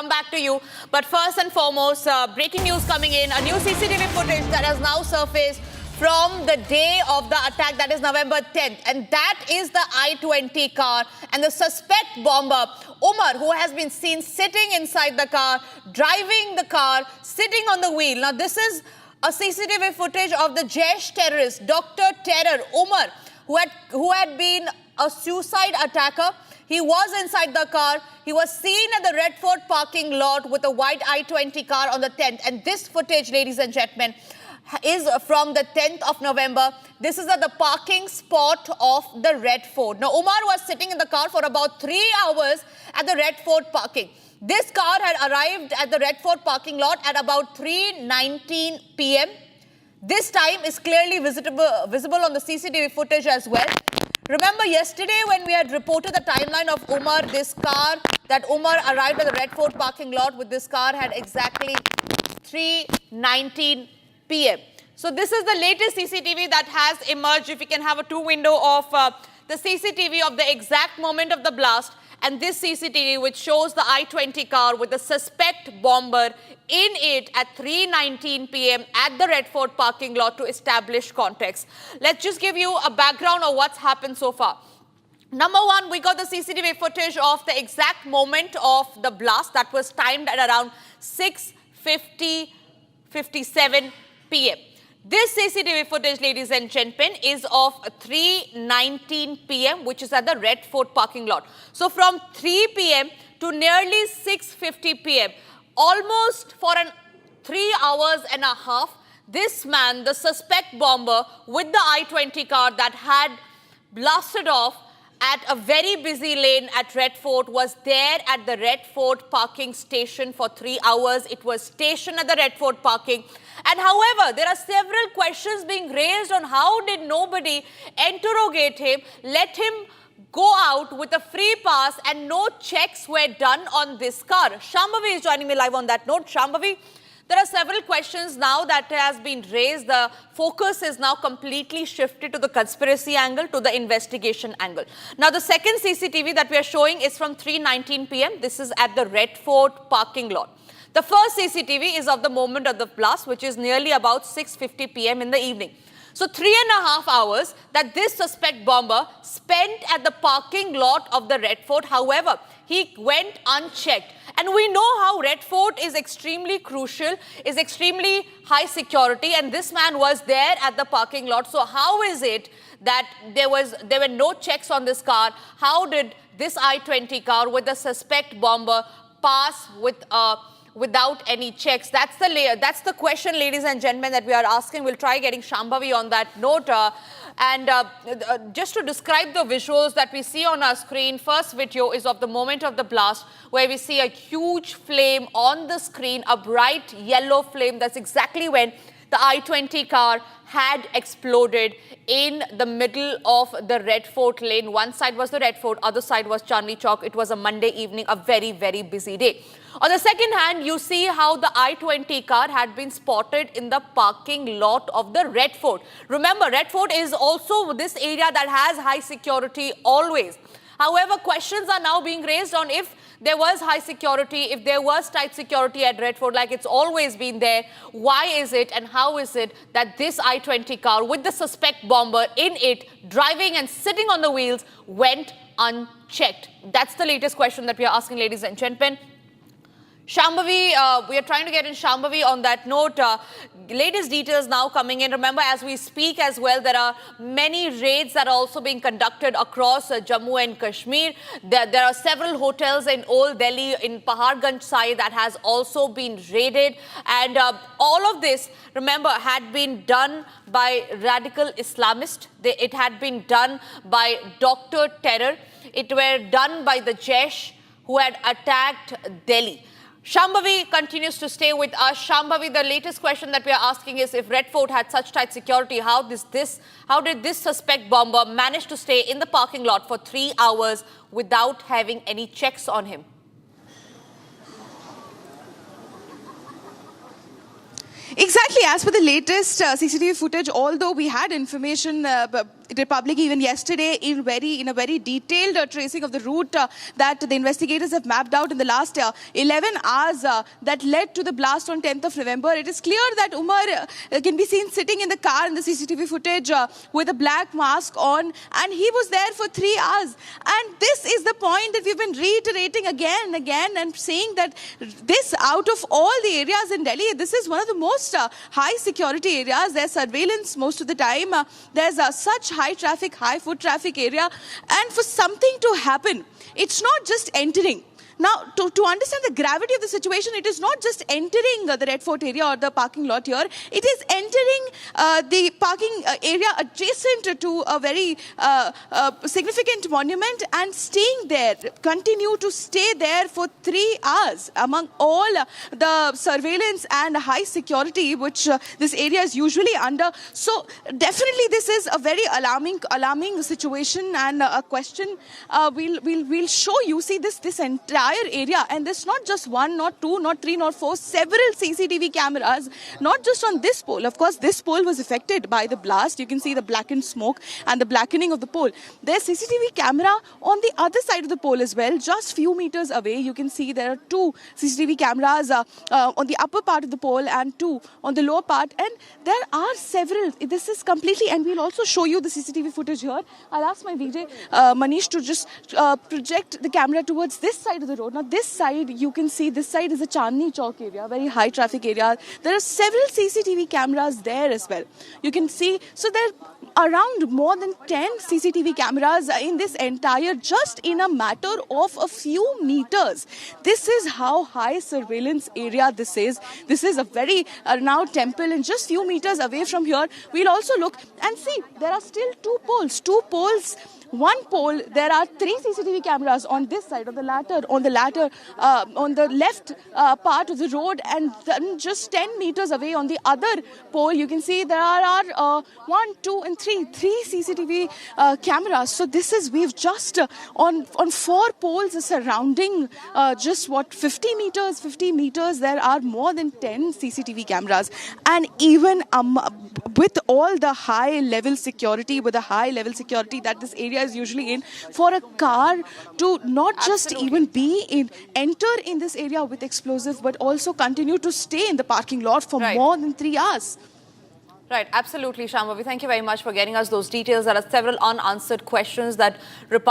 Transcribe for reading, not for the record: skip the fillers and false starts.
come back to you. But first and foremost, breaking news coming in. A new CCTV footage that has now surfaced from the day of the attack, that is November 10th. And that is the I-20 car. And the suspect bomber, Umar, who has been seen sitting inside the car, driving the car, sitting on the wheel. Now, this is a CCTV footage of the Jaish terrorist, Dr. Terror, Umar, who had been a suicide attacker. He was inside the car. He was seen at the Red Fort parking lot with a white I-20 car on the 10th. And this footage, ladies and gentlemen, is from the 10th of November. This is at the parking spot of the Red Fort. Now, Umar was sitting in the car for about 3 hours at the Red Fort parking. This car had arrived at the Red Fort parking lot at about 3:19 p.m. This time is clearly visible on the CCTV footage as well. Remember yesterday when we had reported the timeline of Umar, this car, that Umar arrived at the Red Fort parking lot with this car had exactly 3:19 p.m. So this is the latest CCTV that has emerged. If we can have a two-window of the CCTV of the exact moment of the blast, and this CCTV which shows the I-20 car with the suspect bomber in it at 3:19 p.m. at the Red Fort parking lot to establish context. Let's just give you a background of what's happened so far. Number one, we got the CCTV footage of the exact moment of the blast that was timed at around 6:57 p.m. This CCTV footage, ladies and gentlemen, is of 3:19 p.m., which is at the Red Fort parking lot. So from 3 p.m. to nearly 6:50 p.m., almost for 3 hours and a half, this man, the suspect bomber with the I-20 car that had blasted off at a very busy lane at Red Fort, was there at the Red Fort parking station for 3 hours. It was stationed at the Red Fort parking. And however, there are several questions being raised on how did nobody interrogate him, let him go out with a free pass and no checks were done on this car. Shambhavi is joining me live on that note. Shambhavi, there are several questions now that has been raised. The focus is now completely shifted to the conspiracy angle, to the investigation angle. Now, the second CCTV that we are showing is from 3:19 p.m. This is at the Red Fort parking lot. The first CCTV is of the moment of the blast, which is nearly about 6:50 p.m. in the evening. So 3.5 hours that this suspect bomber spent at the parking lot of the Red Fort. However, he went unchecked. And we know how Red Fort is extremely crucial, is extremely high security, and this man was there at the parking lot. So how is it that there were no checks on this car? How did this I-20 car with the suspect bomber pass without any checks? That's the question, ladies and gentlemen, that we are asking. We'll try getting Shambhavi on that note. Just to describe the visuals that we see on our screen, first video is of the moment of the blast, where we see a huge flame on the screen, a bright yellow flame. That's exactly when the I-20 car had exploded in the middle of the Red Fort lane. One side was the Red Fort, other side was Chandni Chowk. It was a Monday evening, a very, very busy day. On the second hand, you see how the I-20 car had been spotted in the parking lot of the Red Fort. Remember, Red Fort is also this area that has high security always. However, questions are now being raised on if there was high security, if there was tight security at Red Fort like it's always been there, why is it and how is it that this I-20 car with the suspect bomber in it, driving and sitting on the wheels, went unchecked? That's the latest question that we are asking, ladies and gentlemen. Shambhavi, we are trying to get in Shambhavi on that note. Latest details now coming in. Remember, as we speak as well, there are many raids that are also being conducted across Jammu and Kashmir. There are several hotels in Old Delhi, in Paharganj side, that has also been raided. And all of this, remember, had been done by radical Islamists. It had been done by Dr. Terror. It were done by the Jaish who had attacked Delhi. Shambhavi continues to stay with us. Shambhavi, the latest question that we are asking is, if Red Fort had such tight security, how did this suspect bomber manage to stay in the parking lot for 3 hours without having any checks on him? Exactly. As per the latest CCTV footage, although we had information Republic even yesterday in a very detailed tracing of the route that the investigators have mapped out in the last 11 hours that led to the blast on 10th of November. It is clear that Umar can be seen sitting in the car in the CCTV footage with a black mask on, and he was there for 3 hours. And this is the point that we've been reiterating again and again and saying that this, out of all the areas in Delhi, this is one of the most high security areas. There's surveillance most of the time. There's such high traffic, high foot traffic area. And for something to happen, it's not just entering. Now, to understand the gravity of the situation, it is not just entering the Red Fort area or the parking lot here. It is entering the parking area adjacent to a very significant monument and staying there, continue to stay there for 3 hours among all the surveillance and high security which this area is usually under. So definitely this is a very alarming situation and a question. We'll show you. See this entire area, and there's not just one, not two, not three, not four, several CCTV cameras, not just on this pole. Of course, this pole was affected by the blast. You can see the blackened smoke and the blackening of the pole. There's CCTV camera on the other side of the pole as well, just few meters away. You can see there are 2 CCTV cameras on the upper part of the pole and 2 on the lower part, and there are several. This is completely, and we'll also show you the CCTV footage here. I'll ask my VJ Manish to just project the camera towards this side of the road. Now this side, you can see this side is a Chandni Chowk area, very high traffic area. There are several CCTV cameras there as well. You can see, so there are around more than 10 CCTV cameras in this entire, just in a matter of a few meters. This is how high surveillance area this is. This is a very renowned temple, and just few meters away from here, we'll also look and see there are still 2 poles. One pole, there are 3 CCTV cameras on this side, on the left part of the road, and then just 10 meters away on the other pole, you can see there are 1, 2, and 3 CCTV cameras. So this is, we've just on 4 poles surrounding just 50 meters, there are more than 10 CCTV cameras. And even with all the high level security, that this area is usually in, for a car to not just even enter in this area with explosive, but also continue to stay in the parking lot for more than 3 hours. Right, absolutely, Shambhavi. Thank you very much for getting us those details. There are several unanswered questions that